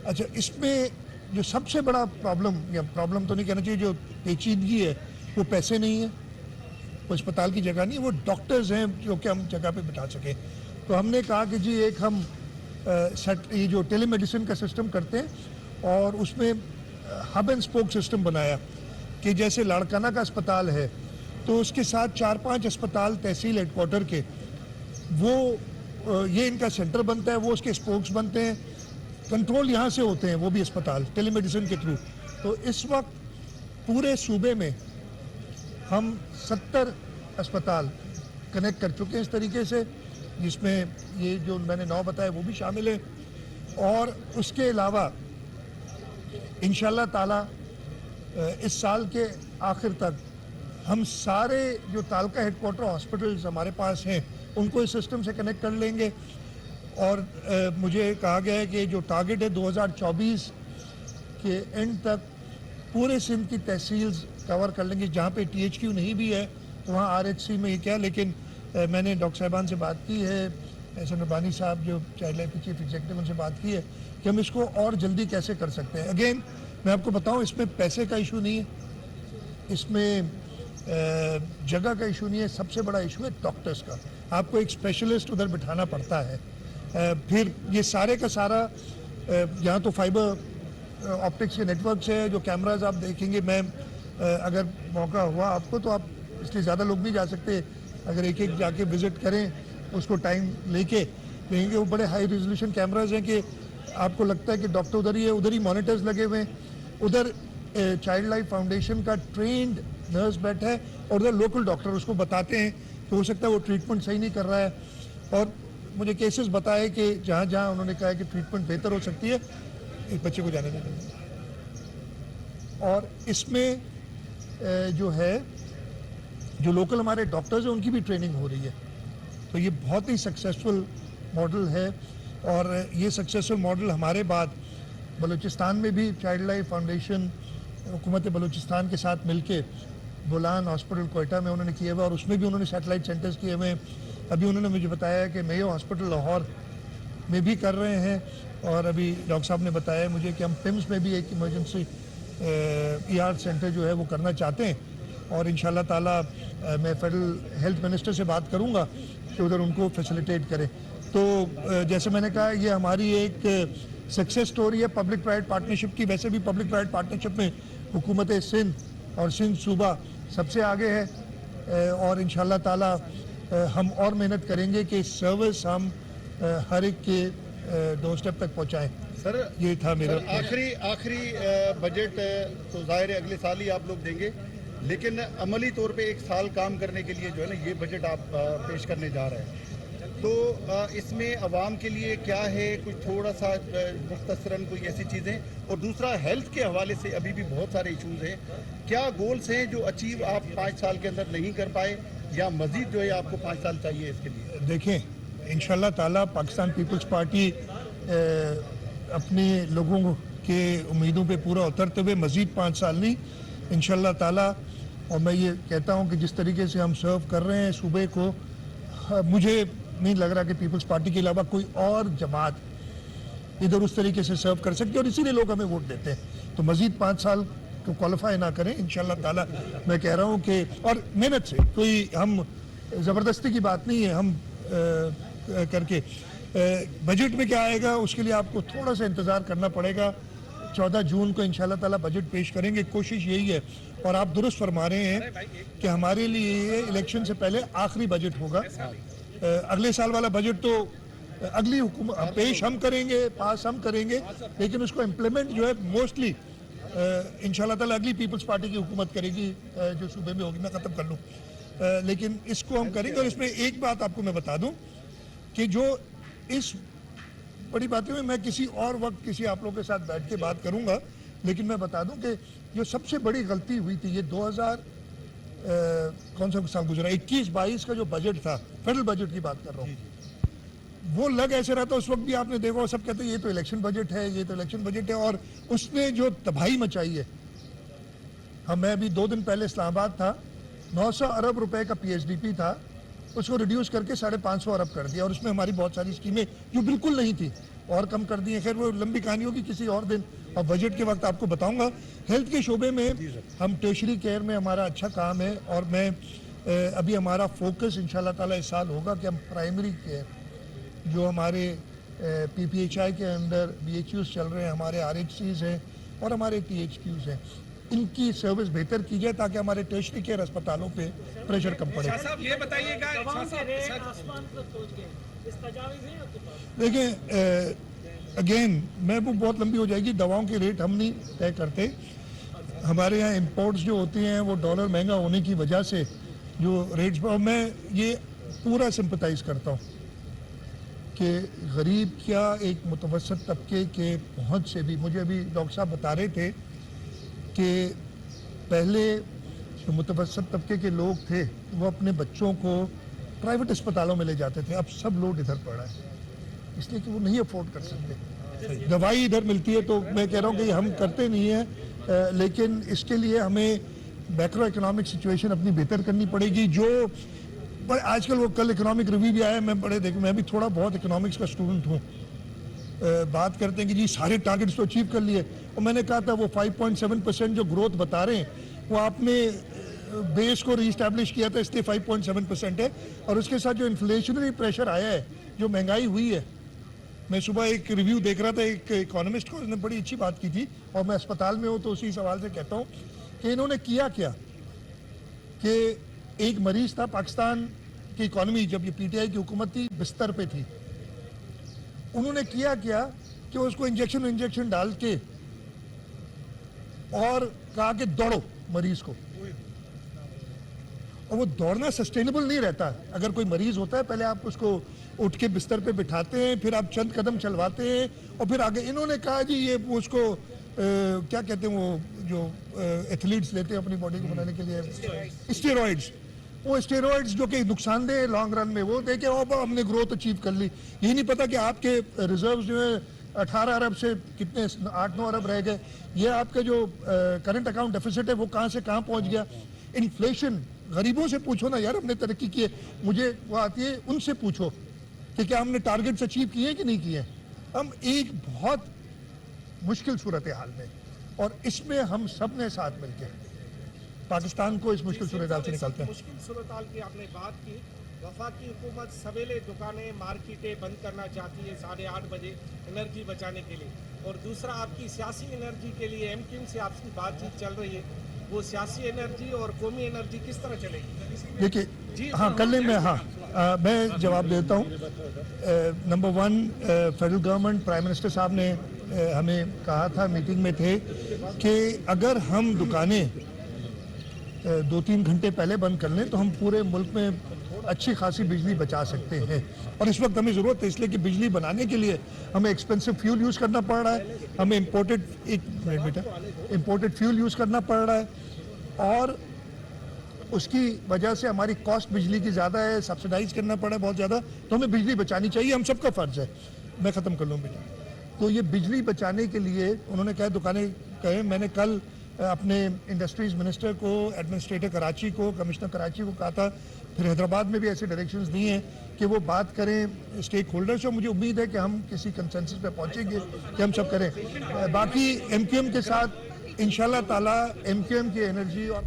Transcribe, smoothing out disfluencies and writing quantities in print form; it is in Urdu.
اچھا، اس میں جو سب سے بڑا پرابلم تو نہیں کہنا چاہیے، جو پیچیدگی ہے وہ پیسے نہیں ہے، وہ اسپتال کی جگہ نہیں، وہ ڈاکٹرز ہیں جو کہ ہم جگہ پہ بٹھا سکیں. تو ہم نے کہا کہ جی ایک ہم یہ جو ٹیلی میڈیسن کا سسٹم کرتے ہیں اور اس میں ہب اینڈ اسپوک سسٹم بنایا کہ جیسے لاڑکانہ کا اسپتال ہے تو اس کے ساتھ 4-5 اسپتال تحصیل ہیڈ کوارٹر کے، وہ یہ ان کا سینٹر بنتا ہے، وہ اس کے اسپوکس بنتے ہیں، کنٹرول یہاں سے ہوتے ہیں وہ بھی اسپتال ٹیلی میڈیسن کے تھرو. تو اس وقت پورے صوبے میں ہم 70 اسپتال کنیکٹ کر چکے ہیں اس طریقے سے، جس میں یہ جو میں نے 9 بتایا وہ بھی شامل ہے. اور اس کے علاوہ انشاءاللہ تعالی اس سال کے آخر تک ہم سارے جو تعلقہ ہیڈ کوارٹر ہاسپٹلز ہمارے پاس ہیں ان کو اس سسٹم سے کنیکٹ کر لیں گے. اور مجھے کہا گیا ہے کہ جو ٹارگٹ ہے 2024 کے اینڈ تک پورے سندھ کی تحصیلز کور کر لیں گے. جہاں پہ ٹی ایچ کیو نہیں بھی ہے وہاں آر ایچ سی میں یہ کیا، لیکن میں نے ڈاکٹر صاحبان سے بات کی ہے، احسن ربانی صاحب جو چائلڈ لائف کے چیف ایگزیکٹو ان سے بات کی ہے کہ ہم اس کو اور جلدی کیسے کر سکتے ہیں. اگین میں آپ کو بتاؤں اس میں پیسے کا ایشو نہیں ہے، اس میں جگہ کا ایشو نہیں ہے، سب سے بڑا ایشو ہے ڈاکٹرز کا. آپ کو ایک اسپیشلسٹ ادھر بٹھانا پڑتا ہے. پھر یہ سارے کا سارا یہاں تو فائبر آپٹکس کے نیٹ ورکس ہے، جو کیمراز آپ دیکھیں گے. میں اگر موقع ہوا آپ کو تو آپ اس لیے زیادہ لوگ نہیں جا سکتے، اگر ایک ایک جا کے وزٹ کریں اس کو ٹائم لے کے دیکھیں گے. وہ بڑے ہائی ریزولوشن کیمراز ہیں کہ آپ کو لگتا ہے کہ ڈاکٹر ادھر ہی ہے، ادھر ہی مانیٹرز لگے ہوئے ہیں، ادھر چائلڈ لائف فاؤنڈیشن کا ٹرینڈ نرس بیٹھا ہے اور ادھر لوکل ڈاکٹر اس کو بتاتے ہیں کہ ہو سکتا ہے وہ ٹریٹمنٹ صحیح نہیں کر رہا ہے. اور مجھے کیسز بتائے کہ جہاں جہاں انہوں نے کہا ہے کہ ٹریٹمنٹ بہتر ہو سکتی ہے، ایک بچے کو جانے دیں. اور اس میں جو ہے جو لوکل ہمارے ڈاکٹرز ہیں ان کی بھی ٹریننگ ہو رہی ہے. تو یہ بہت ہی سکسیسفل ماڈل ہے. اور یہ سکسیسفل ماڈل ہمارے بعد بلوچستان میں بھی چائلڈ لائف فاؤنڈیشن حکومت بلوچستان کے ساتھ مل کے بولان ہاسپٹل کوئٹہ میں انہوں نے کیے ہوئے، اور اس میں بھی انہوں نے سیٹلائٹ سینٹرز کیے ہوئے ہیں. ابھی انہوں نے مجھے بتایا کہ میو ہاسپٹل لاہور میں بھی کر رہے ہیں. اور ابھی ڈاکٹر صاحب نے بتایا مجھے کہ ہم پمس میں بھی ایک ایمرجنسی ای آر سینٹر جو ہے وہ کرنا چاہتے ہیں. اور انشاءاللہ تعالیٰ میں فیڈرل ہیلتھ منسٹر سے بات کروں گا کہ ادھر ان کو فیسیلیٹیٹ کرے. تو جیسے میں نے کہا یہ ہماری ایک سکسیس سٹوری ہے پبلک پرائیویٹ پارٹنرشپ کی. ویسے بھی پبلک پرائیویٹ پارٹنرشپ میں حکومت سندھ اور سندھ صوبہ سب سے آگے ہے. اور انشاءاللہ تعالیٰ ہم اور محنت کریں گے کہ سروس ہم ہر ایک کے ڈور اسٹیپ تک پہنچائیں. سر یہ تھا میرا آخری بجٹ تو ظاہر ہے اگلے سال ہی آپ لوگ دیں گے، لیکن عملی طور پہ ایک سال کام کرنے کے لیے جو ہے نا یہ بجٹ آپ پیش کرنے جا رہے ہیں. تو اس میں عوام کے لیے کیا ہے، کچھ تھوڑا سا مختصراً کوئی ایسی چیزیں؟ اور دوسرا ہیلتھ کے حوالے سے ابھی بھی بہت سارے ایشوز ہیں. کیا گولز ہیں جو اچیو آپ 5 سال کے اندر نہیں کر پائے، یا مزید جو ہے آپ کو 5 سال چاہیے اس کے لیے؟ دیکھیں انشاءاللہ تعالیٰ پاکستان پیپلز پارٹی اپنے لوگوں کے امیدوں پہ پورا اترتے ہوئے مزید 5 سال نہیں انشاءاللہ تعالیٰ. اور میں یہ کہتا ہوں کہ جس طریقے سے ہم سرو کر رہے ہیں صوبے کو، مجھے نہیں لگ رہا کہ پیپلز پارٹی کے علاوہ کوئی اور جماعت ادھر اس طریقے سے سرو کر سکتی ہے، اور اسی لیے لوگ ہمیں ووٹ دیتے ہیں. تو مزید 5 سال کو کوالیفائی نہ کریں انشاءاللہ تعالیٰ. میں کہہ رہا ہوں کہ اور محنت سے، کوئی ہم زبردستی کی بات نہیں ہے، ہم کر کے بجٹ میں کیا آئے گا اس کے لیے آپ کو تھوڑا سا انتظار کرنا پڑے گا. 14 جون کو انشاءاللہ تعالیٰ بجٹ پیش کریں گے. کوشش یہی ہے، اور آپ درست فرما رہے ہیں کہ ہمارے لیے یہ الیکشن سے پہلے آخری بجٹ ہوگا. اگلے سال والا بجٹ تو اگلی حکومت پیش ہم کریں گے، پاس ہم کریں گے، لیکن اس کو امپلیمنٹ جو ہے موسٹلی انشاءاللہ تعالیٰ اگلی پیپلز پارٹی کی حکومت کرے گی جو صوبے میں ہوگی. میں ختم کر لوں، لیکن اس کو ہم کریں گے. اور اس میں ایک بات آپ کو میں بتا دوں کہ جو اس بڑی باتیں میں کسی اور وقت کسی آپ لوگوں کے ساتھ بیٹھ کے بات کروں گا، لیکن میں بتا دوں کہ جو سب سے بڑی غلطی ہوئی تھی یہ 2000 کون سا سال گزرا 21-22 کا جو بجٹ تھا، فیڈرل بجٹ کی بات کر رہا ہوں، وہ لگ ایسے رہا تھا اس وقت بھی. آپ نے دیکھا سب کہتے ہیں یہ تو الیکشن بجٹ ہے، یہ تو الیکشن بجٹ ہے. اور اس نے جو تباہی مچائی ہے، میں ابھی 2 دن پہلے اسلام آباد تھا، 900 ارب روپے کا پی ایچ ڈی پی تھا، اس کو ریڈیوس کر کے 550 ارب کر دیا. اور اس میں ہماری بہت ساری اسکیمیں جو بالکل نہیں تھی اور کم کر دیے. خیر وہ لمبی کہانی ہوگی کسی اور دن, اور بجٹ کے وقت آپ کو بتاؤں گا. ہیلتھ کے شعبے میں ہم ٹیرشری کیئر میں ہمارا اچھا کام ہے, اور میں ابھی ہمارا فوکس انشاءاللہ تعالیٰ اس سال ہوگا کہ ہم پرائمری کیئر جو ہمارے پی پی ایچ آئی کے اندر بی ایچ یوز چل رہے ہیں, ہمارے آر ایچ سیز ہیں اور ہمارے ٹی ایچ کیوز ہیں, ان کی سروس بہتر کی جائے تاکہ ہمارے ٹیرشری کیئر اسپتالوں پہ پریشر کم پڑے. شاہ صاحب یہ بتائیے گا, دیکھیں اگین میں وہ بہت لمبی ہو جائے گی. دواؤں کے ریٹ ہم نہیں طے کرتے. ہمارے یہاں امپورٹس جو ہوتے ہیں وہ ڈالر مہنگا ہونے کی وجہ سے جو ریٹس, اور میں یہ پورا سمپتائز کرتا ہوں کہ غریب کیا ایک متوسط طبقے کے پہنچ سے بھی, مجھے ابھی ڈاکٹر صاحب بتا رہے تھے کہ پہلے جو متوسط طبقے کے لوگ تھے وہ اپنے بچوں کو پرائیویٹ اسپتالوں میں لے جاتے تھے. اب سب لوڈ ادھر پڑ رہا ہے اس لیے کہ وہ نہیں افورڈ کر سکتے. دوائی ادھر ملتی ہے تو میں کہہ رہا ہوں کہ ہم کرتے نہیں ہیں, لیکن اس کے لیے ہمیں میکرو اکنامک سچویشن اپنی بہتر کرنی پڑے گی. جو آج کل وہ کل اکنامک ریویو بھی آیا, میں بھی تھوڑا بہت اکنامکس کا اسٹوڈنٹ ہوں. بات کرتے ہیں کہ جی سارے ٹارگٹس تو اچیو کر لیے, اور میں نے کہا تھا وہ 5.7% جو گروتھ بتا رہے ہیں وہ آپ نے بیس کو ری اسٹیبلش کیا تھا, اس لیے 5.7% ہے. اور اس کے ساتھ جو انفلیشنری پریشر آیا ہے, جو مہنگائی ہوئی ہے, میں صبح ایک ریویو دیکھ رہا تھا ایک اکانومسٹ کو, اس نے بڑی اچھی بات کی تھی, اور میں اسپتال میں ہوں تو اسی سوال سے کہتا ہوں کہ انہوں نے کیا کہ ایک مریض تھا, پاکستان کی اکانومی جب یہ پی ٹی آئی کی حکومت تھی بستر پہ تھی, انہوں نے کیا کہ اس کو انجیکشن ڈال کے اور کہا کہ دوڑو مریض کو. اور وہ دوڑنا سسٹینیبل نہیں رہتا. اگر کوئی مریض ہوتا ہے پہلے آپ اس کو اٹھ کے بستر پہ بٹھاتے ہیں, پھر آپ چند قدم چلواتے ہیں, اور پھر آگے. انہوں نے کہا جی یہ اس کو کیا کہتے ہیں وہ جو ایتھلیٹس لیتے ہیں اپنی باڈی کو بنانے کے لیے, اسٹیرائڈز, وہ اسٹیرائڈز جو کہ نقصان دہ لانگ رن میں, وہ دیکھیں ہم نے گروتھ اچیو کر لی. یہ نہیں پتا کہ آپ کے ریزروز جو ہے 18 ارب سے کتنے 8-9 ارب رہ گئے. یہ آپ کا جو کرنٹ اکاؤنٹ ڈیفیسٹ ہے وہ کہاں سے کہاں پہنچ گیا. انفلیشن, غریبوں سے پوچھو نا یار ہم نے ترقی کی ہے, مجھے وہ آتی ہے ان سے پوچھو کہ کیا ہم نے ٹارگٹس اچیو کیے ہیں کہ نہیں کیے ہیں. ہم ایک بہت مشکل صورتحال میں, اور اس میں ہم سب نے ساتھ مل کے پاکستان کو اس مشکل صورتحال سے نکالتے ہیں. مشکل صورتحال کی آپ نے بات کی. وفاقی حکومت سویرے دکانیں مارکیٹیں بند کرنا چاہتی ہے 8:30 بجے انرجی بچانے کے لیے, اور دوسرا آپ کی سیاسی انرجی کے لیے ایم کیو سے آپ کی بات چیت چل رہی ہے, وہ سیاسی انرجی اور قومی انرجی کس طرح چلے گی؟ دیکھیے ہاں کل میں جواب دیتا ہوں. Number 1, federal government prime minister صاحب نے ہمیں کہا تھا, میٹنگ میں تھے, کہ اگر ہم دکانیں 2-3 گھنٹے پہلے بند کر لیں تو ہم پورے ملک میں اچھی خاصی بجلی بچا سکتے ہیں. اور اس وقت ہمیں ضرورت ہے, اس لیے کہ بجلی بنانے کے لیے ہمیں ایکسپینسو فیول یوز کرنا پڑ رہا ہے, ہمیں امپورٹڈ فیول یوز کرنا پڑ رہا ہے, اور اس کی وجہ سے ہماری کاسٹ بجلی کی زیادہ ہے, سبسیڈائز کرنا پڑا ہے بہت زیادہ. تو ہمیں بجلی بچانی چاہیے, ہم سب کا فرض ہے. میں ختم کر لوں بیٹا. تو یہ بجلی بچانے کے لیے انہوں نے کہا دکانیں کہیں, میں نے کل اپنے انڈسٹریز منسٹر کو, ایڈمنسٹریٹر کراچی کو, کمشنر کراچی کو کہا تھا, پھر حیدرآباد میں بھی ایسے ڈائریکشنز دی ہیں کہ وہ بات کریں اسٹیک ہولڈر سے. مجھے امید ہے کہ ہم کسی کنسنسس پہ پہنچیں گے کہ ہم سب کریں. باقی ایم کیو ایم کے ساتھ انشاءاللہ تعالیٰ ایم کیو ایم کی انرجی اور